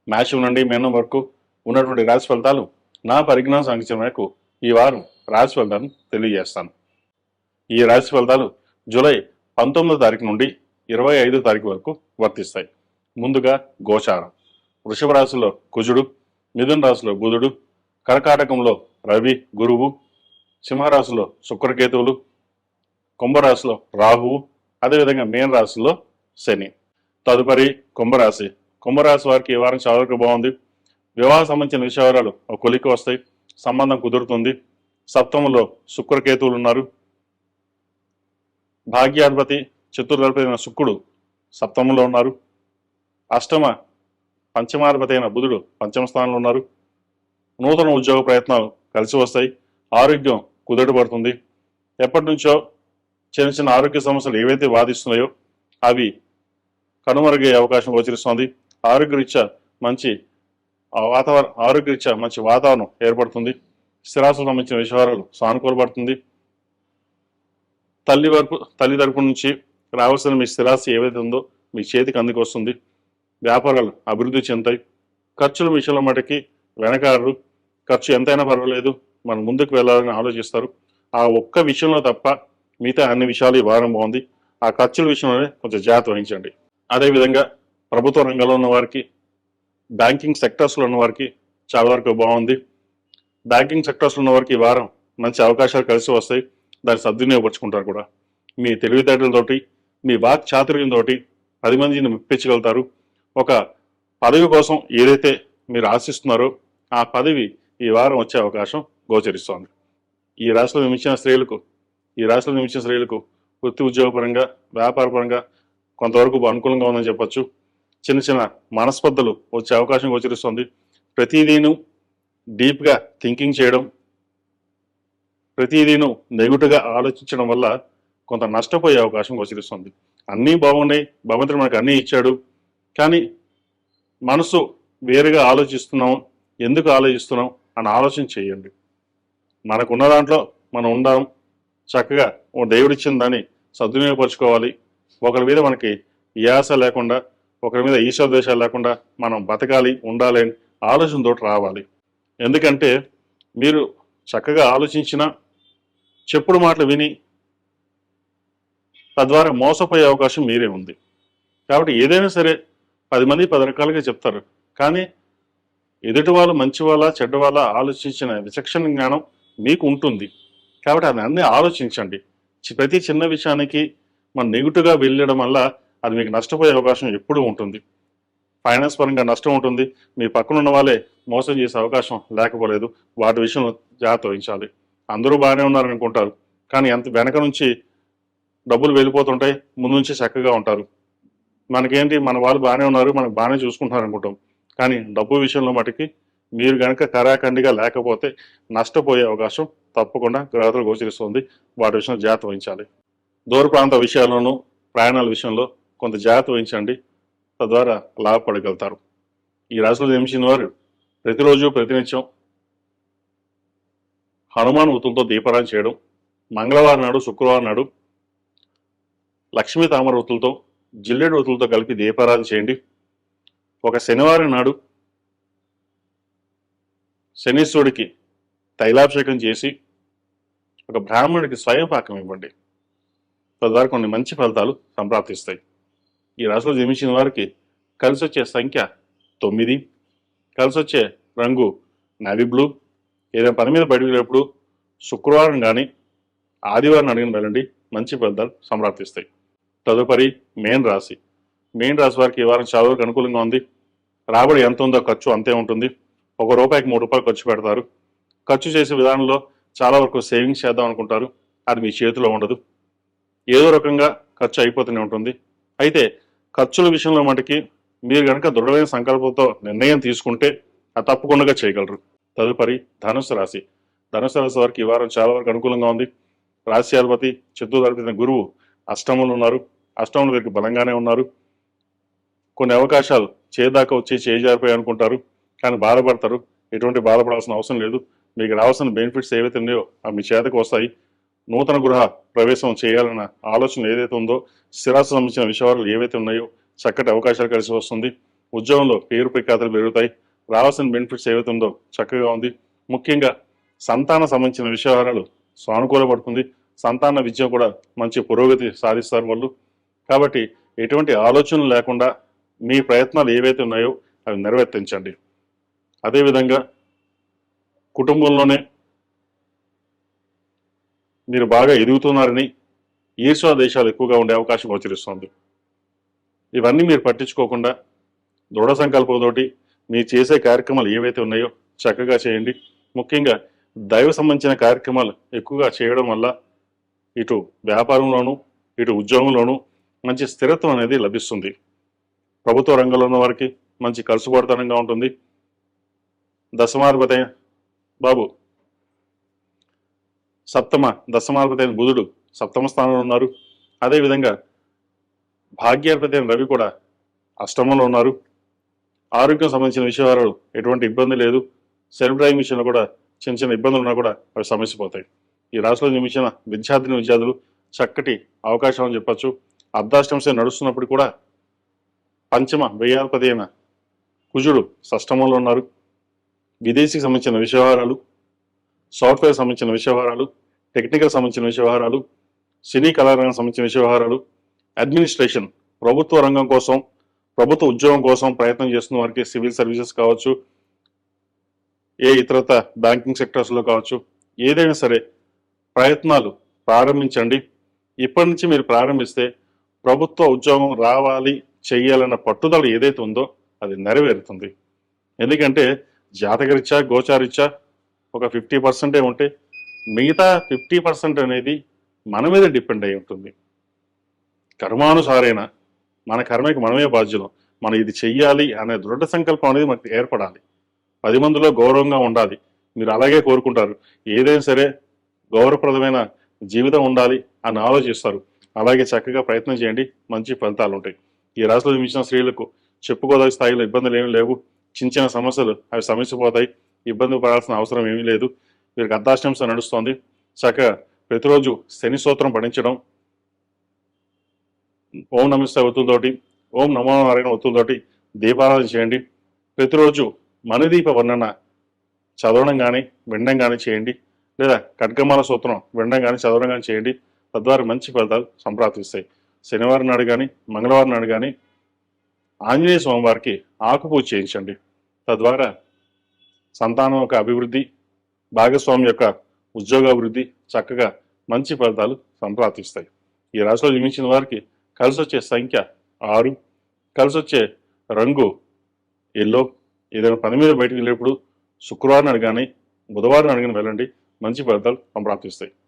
మేషం నుండి మీనం వరకు ఉన్నటువంటి రాశి ఫలితాలు నా పరిజ్ఞాన సంఖ్య మేరకు ఈ వారం రాశి ఫలితాలను తెలియజేస్తాను. ఈ రాశి ఫలితాలు జూలై 19వ తారీఖు నుండి 25వ తారీఖు వరకు వర్తిస్తాయి. ముందుగా గోచారం. వృషభ రాశిలో కుజుడు, మిథున రాశిలో బుధుడు, కర్కాటకంలో రవి గురువు, సింహరాశిలో శుక్రకేతువులు, కుంభరాశిలో రాహువు, అదేవిధంగా మీన రాశిలో శని. తదుపరి కుంభరాశి. కుంభరాశి వారికి ఈ వారం చాలా వరకు బాగుంది. వివాహ సంబంధించిన విషయాలు ఒక కొలికి వస్తాయి, సంబంధం కుదురుతుంది. సప్తమంలో శుక్రకేతువులు ఉన్నారు. భాగ్యాధిపతి చతుర్థాధిపతి అయిన శుక్రుడు సప్తమంలో ఉన్నారు. అష్టమ పంచమాధిపతి అయిన బుధుడు పంచమ స్థానంలో ఉన్నారు. నూతన ఉద్యోగ ప్రయత్నాలు కలిసి వస్తాయి. ఆరోగ్యం కుదుటపడుతుంది. ఎప్పటి నుంచో చిన్న చిన్న ఆరోగ్య సమస్యలు ఏవైతే బాధిస్తున్నాయో అవి కనుమరుగే అవకాశం గోచరిస్తోంది. ఆరోగ్యరీత్యా మంచి వాతావరణం ఏర్పడుతుంది. స్థిరాస్తులకు సంబంధించిన విషయాలు సానుకూలపడుతుంది. తల్లి తరపు నుంచి రావాల్సిన మీ స్థిరాస్తి ఏవైతే ఉందో మీ చేతికి అందుకు వస్తుంది. వ్యాపారాలు అభివృద్ధి చెందుతాయి. ఖర్చుల విషయంలో మటుకి వెనకాడరు. ఖర్చు ఎంతైనా పర్వాలేదు, మనం ముందుకు వెళ్ళాలని ఆలోచిస్తారు. ఆ ఒక్క విషయంలో తప్ప మిగతా అన్ని విషయాలు ఈ వారం బాగుంది. ఆ ఖర్చుల విషయంలోనే కొంచెం జాగ్రత్త వహించండి. అదేవిధంగా ప్రభుత్వ రంగంలో ఉన్న వారికి, బ్యాంకింగ్ సెక్టర్స్లో ఉన్న వారికి చాలా వరకు బాగుంది. బ్యాంకింగ్ సెక్టర్స్లో ఉన్న వారికి ఈ వారం మంచి అవకాశాలు కలిసి వస్తాయి. దాన్ని సద్వినియోగపరుచుకుంటారు కూడా. మీ తెలివితేటలతోటి, మీ వాక్ చాతుర్యంతో 10 మందిని మెప్పించగలుగుతారు. ఒక పదవి కోసం ఏదైతే మీరు ఆశిస్తున్నారో ఆ పదవి ఈ వారం వచ్చే అవకాశం గోచరిస్తోంది. ఈ రాశిలో నిమిషించిన స్త్రీలకు వృత్తి ఉద్యోగపరంగా, వ్యాపారపరంగా కొంతవరకు అనుకూలంగా ఉందని చెప్పొచ్చు. చిన్న చిన్న మనస్పర్ధలు వచ్చే అవకాశం గోచరిస్తోంది. ప్రతిదీను డీప్గా థింకింగ్ చేయడం, ప్రతిదీను నెగిటివ్గా ఆలోచించడం వల్ల కొంత నష్టపోయే అవకాశం గోచరిస్తుంది. అన్నీ బాగున్నాయి, భగవంతుడు మనకు అన్నీ ఇచ్చాడు, కానీ మనసు వేరుగా ఆలోచిస్తున్నాం. ఎందుకు ఆలోచిస్తున్నాం అని ఆలోచన చేయండి. మనకున్న దాంట్లో మనం ఉండాం, చక్కగా ఓ దేవుడిచ్చిన దాన్ని సద్వినియోగపరచుకోవాలి. ఒకరి మీద మనకి ఈ ఆశ లేకుండా, ఒకరి మీద ఈశ్వరద్వేషాలు లేకుండా మనం బతకాలి, ఉండాలి అని ఆలోచనతో రావాలి. ఎందుకంటే మీరు చక్కగా ఆలోచించిన చెప్పుడు మాటలు విని తద్వారా మోసపోయే అవకాశం మీరే ఉంది. కాబట్టి ఏదైనా సరే 10 మంది 10 రకాలుగా చెప్తారు, కానీ ఎదుటి వాళ్ళు మంచి వాళ్ళ చెడ్డ వాళ్ళ ఆలోచించిన విచక్షణ జ్ఞానం మీకు ఉంటుంది. కాబట్టి అది అన్నీ ఆలోచించండి. ప్రతి చిన్న విషయానికి మనం నెగిటివ్గా వెళ్ళడం వల్ల అది మీకు నష్టపోయే అవకాశం ఎప్పుడూ ఉంటుంది. ఫైనాన్స్ పరంగా నష్టం ఉంటుంది. మీ పక్కన ఉన్న వాళ్ళే మోసం చేసే అవకాశం లేకపోలేదు. వాటి విషయంలో జాగ్రత్త వహించాలి. అందరూ బాగానే ఉన్నారనుకుంటారు, కానీ ఎంత వెనక నుంచి డబ్బులు వెళ్ళిపోతుంటాయి, ముందు నుంచి చక్కగా ఉంటారు. మనకేంటి, మన వాళ్ళు బాగానే ఉన్నారు, మనకు బాగానే చూసుకుంటున్నారు అనుకుంటాం. కానీ డబ్బు విషయంలో మటుకి మీరు కనుక కరాఖండిగా లేకపోతే నష్టపోయే అవకాశం తప్పకుండా గ్రహతులు గోచరిస్తుంది. వాటి విషయంలో జాగ్రత్త వహించాలి. దూర ప్రాంత విషయాల్లోనూ ప్రయాణాల విషయంలో కొంత జాగ్రత్త వహించండి. తద్వారా లాభపడగలుగుతారు. ఈ రాశిలో జన్మించిన వారు ప్రతిరోజు ప్రతినిత్యం హనుమాన్ వృత్తులతో దీపారాధన చేయడం, మంగళవారం నాడు, శుక్రవారం నాడు లక్ష్మీ తామర వృత్తులతో, జిల్లేడు వృత్తులతో కలిపి దీపారాధన చేయండి. ఒక శనివారం నాడు శనీశ్వరుడికి తైలాభిషేకం చేసి ఒక బ్రాహ్మణుడికి స్వయం పాకం ఇవ్వండి. తద్వారా కొన్ని మంచి ఫలితాలు సంప్రాప్తిస్తాయి. ఈ రాశిలో జన్మించిన వారికి కలిసి వచ్చే సంఖ్య 9, కలిసి వచ్చే రంగు నావీ బ్లూ. ఏదైనా పని మీద బయటకు వెళ్ళేప్పుడు శుక్రవారం కానీ ఆదివారం అడిగిన వెళ్ళండి, మంచి ఫలితాలు సంప్రాప్తిస్తాయి. తదుపరి మేన్ రాశి. మేన్ రాశి వారికి ఈ వారం చాలా వరకు అనుకూలంగా ఉంది. రాబడి ఎంత ఉందో ఖర్చు అంతే ఉంటుంది. ₹1కి ₹3 ఖర్చు పెడతారు. ఖర్చు చేసే విధానంలో చాలా వరకు సేవింగ్స్ చేద్దాం అనుకుంటారు. అది మీ చేతిలో ఉండదు. ఏదో రకంగా ఖర్చు అయిపోతూనే ఉంటుంది. అయితే ఖర్చుల విషయంలో మటుకి మీరు కనుక దృఢమైన సంకల్పంతో నిర్ణయం తీసుకుంటే అది తప్పకుండా చేయగలరు. తదుపరి ధనుసు రాశి. ధనుసు రాశి వారికి ఈ వారం చాలా వరకు అనుకూలంగా ఉంది. రాశ్యాధిపతి చతుర్థాధిపతి గురువు అష్టమంలో ఉన్నారు. అష్టమంలో వీరికి బలంగానే ఉన్నారు. కొన్ని అవకాశాలు చేదాకా వచ్చి చేజారిపోయి అనుకుంటారు, కానీ బాధపడతారు. ఎటువంటి బాధపడాల్సిన అవసరం లేదు. మీకు రావాల్సిన బెనిఫిట్స్ ఏవైతే ఉన్నాయో అవి మీ చేతకు వస్తాయి. నూతన గృహ ప్రవేశం చేయాలన్న ఆలోచన ఏదైతే ఉందో, స్థిరాస్తి సంబంధించిన విషయాలు ఏవైతే ఉన్నాయో చక్కటి అవకాశాలు కలిసి వస్తుంది. ఉద్యోగంలో పేరు ప్రఖ్యాతలు పెరుగుతాయి. రావాల్సిన బెనిఫిట్స్ ఏవైతే ఉందో చక్కగా ఉంది. ముఖ్యంగా సంతాన సంబంధించిన విషయాలు సానుకూలపడుతుంది. సంతాన విద్య కూడా మంచి పురోగతి సాధిస్తారు వాళ్ళు. కాబట్టి ఎటువంటి ఆలోచనలు లేకుండా మీ ప్రయత్నాలు ఏవైతే ఉన్నాయో అవి నెరవేర్తించండి. అదేవిధంగా కుటుంబంలోనే మీరు బాగా ఎదుగుతున్నారని ఈర్ష్యా దేశాలు ఎక్కువగా ఉండే అవకాశం గోచరిస్తుంది. ఇవన్నీ మీరు పట్టించుకోకుండా దృఢ సంకల్పంతోటి మీరు చేసే కార్యక్రమాలు ఏవైతే ఉన్నాయో చక్కగా చేయండి. ముఖ్యంగా దైవ సంబంధించిన కార్యక్రమాలు ఎక్కువగా చేయడం వల్ల ఇటు వ్యాపారంలోనూ ఇటు ఉద్యోగంలోనూ మంచి స్థిరత్వం అనేది లభిస్తుంది. ప్రభుత్వ రంగంలో ఉన్న వారికి మంచి ఖర్చుబడతనంగా ఉంటుంది. దశమాధిపతి బాబు దశమాధిపతి అయిన బుధుడు సప్తమ స్థానంలో ఉన్నారు. అదేవిధంగా భాగ్యాధిపతి అయిన రవి కూడా అష్టమంలో ఉన్నారు. ఆరోగ్యం సంబంధించిన విషయాలు ఎటువంటి ఇబ్బంది లేదు. సెల్ఫ్ డ్రైవింగ్ విషయంలో కూడా చిన్న చిన్న ఇబ్బందులు ఉన్నా కూడా అవి సమస్యపోతాయి. ఈ రాశిలో జన్మించిన విద్యార్థులు చక్కటి అవకాశం అని చెప్పచ్చు. అర్ధాష్టంశ నడుస్తున్నప్పుడు కూడా పంచమ వ్యయాధిపతి అయిన కుజుడు షష్టమంలో ఉన్నారు. విదేశీకి సంబంధించిన విషయాలు, సాఫ్ట్వేర్ సంబంధించిన విషయాలు, టెక్నికల్ సంబంధించిన విషయాలు, సినీ కళారంగం సంబంధించిన విషయాలు, అడ్మినిస్ట్రేషన్ ప్రభుత్వ రంగం కోసం ప్రభుత్వ ఉద్యోగం కోసం ప్రయత్నం చేస్తున్న వారికి సివిల్ సర్వీసెస్ కావచ్చు, ఏ ఇతరత బ్యాంకింగ్ సెక్టర్స్లో కావచ్చు, ఏదైనా సరే ప్రయత్నాలు ప్రారంభించండి. ఇప్పటి నుంచి మీరు ప్రారంభిస్తే ప్రభుత్వ ఉద్యోగం రావాలి చెయ్యాలన్న పట్టుదల ఏదైతే ఉందో అది నెరవేరుతుంది. ఎందుకంటే జాతకరీత్యా గోచారీత్యా ఒక 50% ఉంటే మిగతా 50% అనేది మన మీద డిపెండ్ అయి ఉంటుంది. కర్మానుసారైన మన కర్మకి మనమే బాధ్యులం. మనం ఇది చెయ్యాలి అనే దృఢ సంకల్పం అనేది మనకు ఏర్పడాలి. 10 మందిలో గౌరవంగా ఉండాలి. మీరు అలాగే కోరుకుంటారు. ఏదైనా సరే గౌరవప్రదమైన జీవితం ఉండాలి అని ఆలోచిస్తారు. అలాగే చక్కగా ప్రయత్నం చేయండి, మంచి ఫలితాలు ఉంటాయి. ఈ రాశిలో జన్మించిన స్త్రీలకు చెప్పుకోదగ్గ స్థాయిలో ఇబ్బందులు ఏమీ లేవు. చిన్న చిన్న సమస్యలు అవి సమస్యపోతాయి. ఇబ్బంది పడాల్సిన అవసరం ఏమీ లేదు. వీరికి అర్ధాష్టంశ నడుస్తోంది. చక్కగా ప్రతిరోజు శని స్తోత్రం పఠించడం, ఓం నమస్తే ఒత్తులతోటి, ఓం నమో నారాయణ ఒత్తులతోటి దీపారాధన చేయండి. ప్రతిరోజు మణిదీప వర్ణన చదవడం కానీ వినడం కానీ చేయండి. లేదా ఖడ్గమాల సూత్రం వినడం కానీ చదవడం కానీ చేయండి. తద్వారా మంచి ఫలితాలు సంప్రాప్తిస్తాయి. శనివారం నాడు కానీ మంగళవారం నాడు కానీ ఆంజనేయ స్వామి వారికి ఆకుపూజ చేయించండి. తద్వారా సంతానం యొక్క అభివృద్ధి, భాగస్వామి యొక్క ఉద్యోగాభివృద్ధి చక్కగా మంచి ఫలితాలు సంప్రాప్తిస్తాయి. ఈ రాశిలో జన్మించిన వారికి కలిసి వచ్చే సంఖ్య 6, కలిసి వచ్చే రంగు ఎల్లో. ఏదైనా పని మీద బయటకు వెళ్ళేప్పుడు శుక్రవారం నాడు కానీ బుధవారం నాడు కానీ వెళ్ళండి. మంచి ఫలితాలు సంప్రాప్తిస్తాయి.